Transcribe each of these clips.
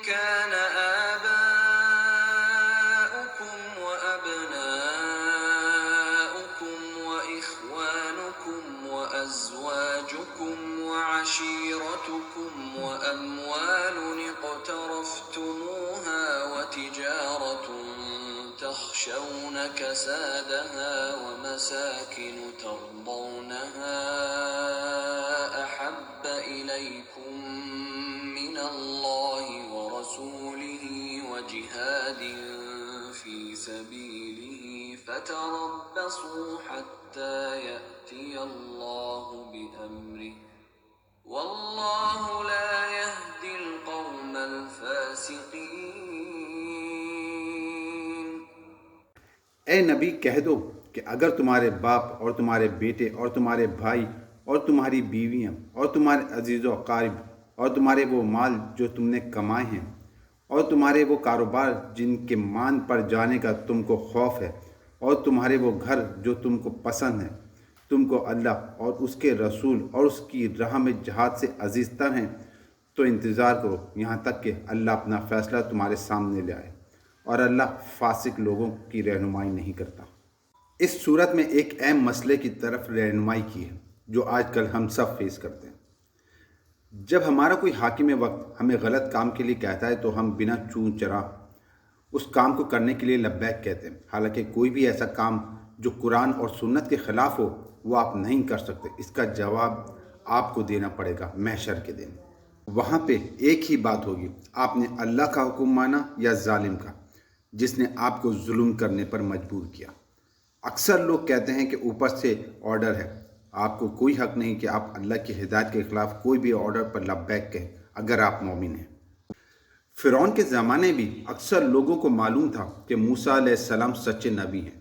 كان آباؤكم وأبناؤكم وإخوانكم وأزواجكم وعشيرتكم وأموال اقترفتموها وتجارة تخشون كسادها ومساكن ترضونها أحب إليكم من الله ورسوله وجهاد في سبيله فتربصوا حتى يأتي الله بأمره والله لا يهدي القوم الفاسقين۔ اے نبی کہہ دو کہ اگر تمہارے باپ اور تمہارے بیٹے اور تمہارے بھائی اور تمہاری بیویاں اور تمہارے عزیز و اقارب اور تمہارے وہ مال جو تم نے کمائے ہیں اور تمہارے وہ کاروبار جن کے مان پر جانے کا تم کو خوف ہے اور تمہارے وہ گھر جو تم کو پسند ہیں، تم کو اللہ اور اس کے رسول اور اس کی راہ میں جہاد سے عزیز تر ہیں، تو انتظار کرو یہاں تک کہ اللہ اپنا فیصلہ تمہارے سامنے لے آئے، اور اللہ فاسق لوگوں کی رہنمائی نہیں کرتا۔ اس صورت میں ایک اہم مسئلے کی طرف رہنمائی کی ہے جو آج کل ہم سب فیس کرتے ہیں۔ جب ہمارا کوئی حاکم وقت ہمیں غلط کام کے لیے کہتا ہے تو ہم بنا چون چرا اس کام کو کرنے کے لیے لبیک کہتے ہیں، حالانکہ کوئی بھی ایسا کام جو قرآن اور سنت کے خلاف ہو وہ آپ نہیں کر سکتے۔ اس کا جواب آپ کو دینا پڑے گا محشر کے دن۔ وہاں پہ ایک ہی بات ہوگی، آپ نے اللہ کا حکم مانا یا ظالم کا جس نے آپ کو ظلم کرنے پر مجبور کیا۔ اکثر لوگ کہتے ہیں کہ اوپر سے آرڈر ہے، آپ کو کوئی حق نہیں کہ آپ اللہ کی ہدایت کے خلاف کوئی بھی آرڈر پر لبیک کہیں اگر آپ مومن ہیں۔ فرعون کے زمانے بھی اکثر لوگوں کو معلوم تھا کہ موسیٰ علیہ السلام سچے نبی ہیں،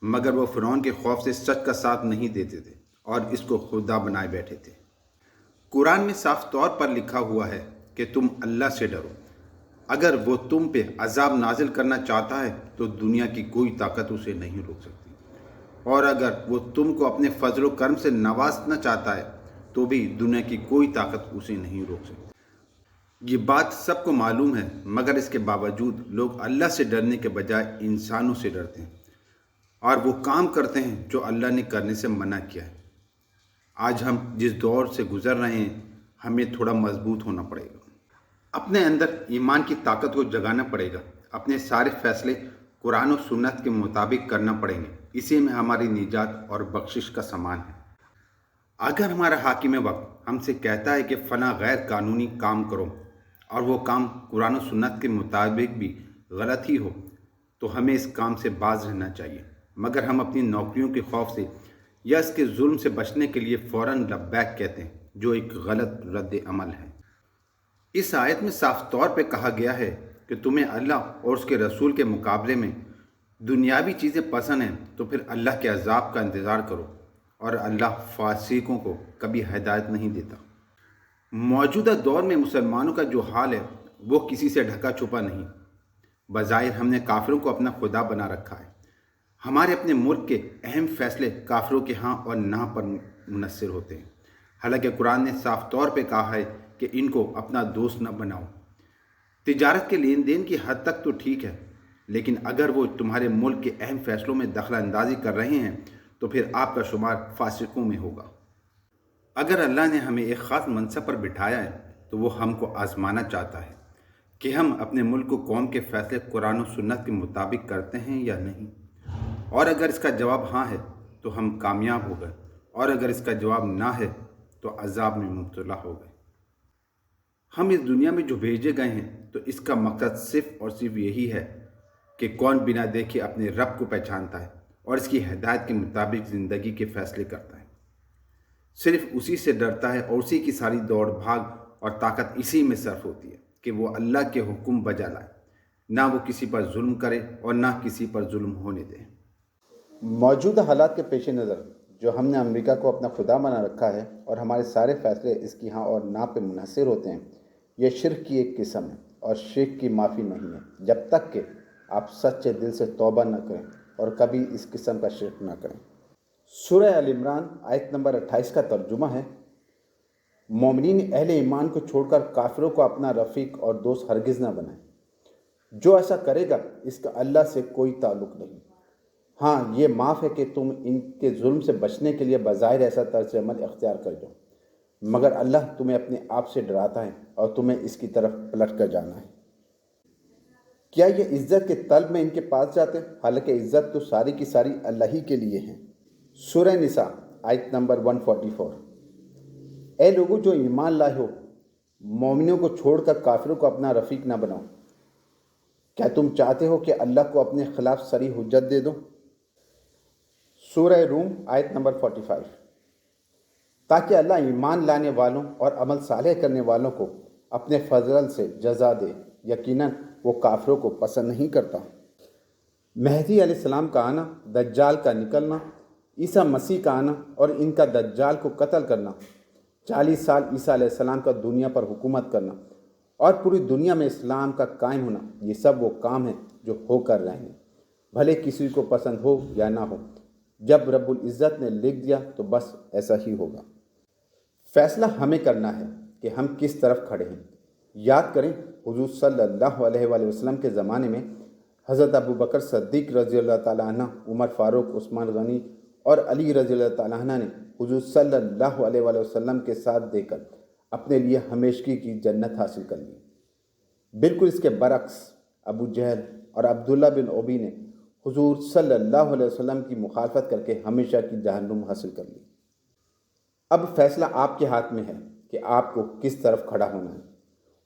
مگر وہ فرعون کے خوف سے سچ کا ساتھ نہیں دیتے تھے اور اس کو خدا بنائے بیٹھے تھے۔ قرآن میں صاف طور پر لکھا ہوا ہے کہ تم اللہ سے ڈرو، اگر وہ تم پہ عذاب نازل کرنا چاہتا ہے تو دنیا کی کوئی طاقت اسے نہیں روک سکتی، اور اگر وہ تم کو اپنے فضل و کرم سے نوازنا چاہتا ہے تو بھی دنیا کی کوئی طاقت اسے نہیں روک سکتی۔ یہ بات سب کو معلوم ہے، مگر اس کے باوجود لوگ اللہ سے ڈرنے کے بجائے انسانوں سے ڈرتے ہیں اور وہ کام کرتے ہیں جو اللہ نے کرنے سے منع کیا ہے۔ آج ہم جس دور سے گزر رہے ہیں ہمیں تھوڑا مضبوط ہونا پڑے گا، اپنے اندر ایمان کی طاقت کو جگانا پڑے گا، اپنے سارے فیصلے قرآن و سنت کے مطابق کرنا پڑیں گے، اسی میں ہماری نجات اور بخشش کا سامان ہے۔ اگر ہمارا حاکم وقت ہم سے کہتا ہے کہ فلاں غیر قانونی کام کرو اور وہ کام قرآن و سنت کے مطابق بھی غلط ہی ہو تو ہمیں اس کام سے باز رہنا چاہیے، مگر ہم اپنی نوکریوں کے خوف سے یا اس کے ظلم سے بچنے کے لیے فوراً لبیک کہتے ہیں، جو ایک غلط رد عمل ہے۔ اس آیت میں صاف طور پہ کہا گیا ہے کہ تمہیں اللہ اور اس کے رسول کے مقابلے میں دنیاوی چیزیں پسند ہیں تو پھر اللہ کے عذاب کا انتظار کرو، اور اللہ فاسقوں کو کبھی ہدایت نہیں دیتا۔ موجودہ دور میں مسلمانوں کا جو حال ہے وہ کسی سے ڈھکا چھپا نہیں۔ بظاہر ہم نے کافروں کو اپنا خدا بنا رکھا ہے، ہمارے اپنے ملک کے اہم فیصلے کافروں کے ہاں اور نہ پر منحصر ہوتے ہیں، حالانکہ قرآن نے صاف طور پہ کہا ہے کہ ان کو اپنا دوست نہ بناؤ۔ تجارت کے لین دین کی حد تک تو ٹھیک ہے، لیکن اگر وہ تمہارے ملک کے اہم فیصلوں میں دخل اندازی کر رہے ہیں تو پھر آپ کا شمار فاسقوں میں ہوگا۔ اگر اللہ نے ہمیں ایک خاص منصب پر بٹھایا ہے تو وہ ہم کو آزمانا چاہتا ہے کہ ہم اپنے ملک و قوم کے فیصلے قرآن و سنت کے مطابق کرتے ہیں یا نہیں، اور اگر اس کا جواب ہاں ہے تو ہم کامیاب ہو گئے، اور اگر اس کا جواب نہ ہے تو عذاب میں مبتلا ہو گئے۔ ہم اس دنیا میں جو بھیجے گئے ہیں تو اس کا مقصد صرف اور صرف یہی ہے کہ کون بنا دیکھے اپنے رب کو پہچانتا ہے اور اس کی ہدایت کے مطابق زندگی کے فیصلے کرتا ہے، صرف اسی سے ڈرتا ہے، اور اسی کی ساری دوڑ بھاگ اور طاقت اسی میں صرف ہوتی ہے کہ وہ اللہ کے حکم بجا لائے، نہ وہ کسی پر ظلم کرے اور نہ کسی پر ظلم ہونے دے۔ موجودہ حالات کے پیش نظر جو ہم نے امریکہ کو اپنا خدا بنا رکھا ہے اور ہمارے سارے فیصلے اس کی ہاں اور نہ پہ منحصر ہوتے ہیں، یہ شرک کی ایک قسم ہے اور شرک کی معافی نہیں ہے جب تک کہ آپ سچے دل سے توبہ نہ کریں اور کبھی اس قسم کا شرک نہ کریں۔ سورہ ال عمران آیت نمبر 28 کا ترجمہ ہے، مومنین اہل ایمان کو چھوڑ کر کافروں کو اپنا رفیق اور دوست ہرگز نہ بنائیں۔ جو ایسا کرے گا اس کا اللہ سے کوئی تعلق نہیں۔ ہاں یہ معاف ہے کہ تم ان کے ظلم سے بچنے کے لیے بظاہر ایسا طرز عمل اختیار کر جاؤ، مگر اللہ تمہیں اپنے آپ سے ڈراتا ہے اور تمہیں اس کی طرف پلٹ کر جانا ہے۔ کیا یہ عزت کے طلب میں ان کے پاس جاتے ہیں؟ حالانکہ عزت تو ساری کی ساری اللہ ہی کے لیے ہے۔ سورہ نساء آیت نمبر 144۔ اے لوگوں جو ایمان لائے ہو، مومنوں کو چھوڑ کر کافروں کو اپنا رفیق نہ بناؤ۔ کیا تم چاہتے ہو کہ اللہ کو اپنے خلاف صریح حجت دے دو؟ سورہ روم آیت نمبر 45۔ تاکہ اللہ ایمان لانے والوں اور عمل صالح کرنے والوں کو اپنے فضل سے جزا دے۔ یقیناً وہ کافروں کو پسند نہیں کرتا۔ مہدی علیہ السلام کا آنا، دجال کا نکلنا، عیسیٰ مسیح کا آنا اور ان کا دجال کو قتل کرنا، 40 سال عیسیٰ علیہ السلام کا دنیا پر حکومت کرنا اور پوری دنیا میں اسلام کا قائم ہونا، یہ سب وہ کام ہیں جو ہو کر رہے ہیں، بھلے کسی کو پسند ہو یا نہ ہو۔ جب رب العزت نے لکھ دیا تو بس ایسا ہی ہوگا۔ فیصلہ ہمیں کرنا ہے کہ ہم کس طرف کھڑے ہیں۔ یاد کریں حضور صلی اللہ علیہ وآلہ وسلم کے زمانے میں حضرت ابو بکر صدیق رضی اللہ تعالیٰ عنہ، عمر فاروق، عثمان غنی اور علی رضی اللہ تعالیٰ عنہ نے حضور صلی اللہ علیہ وآلہ وسلم کے ساتھ دے کر اپنے لیے ہمیشگی کی جنت حاصل کر لی۔ بالکل اس کے برعکس ابو جہل اور عبداللہ بن ابی نے حضور صلی اللہ علیہ وسلم کی مخالفت کر کے ہمیشہ کی جہنم حاصل کر لی۔ اب فیصلہ آپ کے ہاتھ میں ہے کہ آپ کو کس طرف کھڑا ہونا ہے۔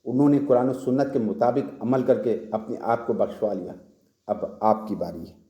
انہوں نے قرآن و سنت کے مطابق عمل کر کے اپنے آپ کو بخشوا لیا، اب آپ کی باری ہے۔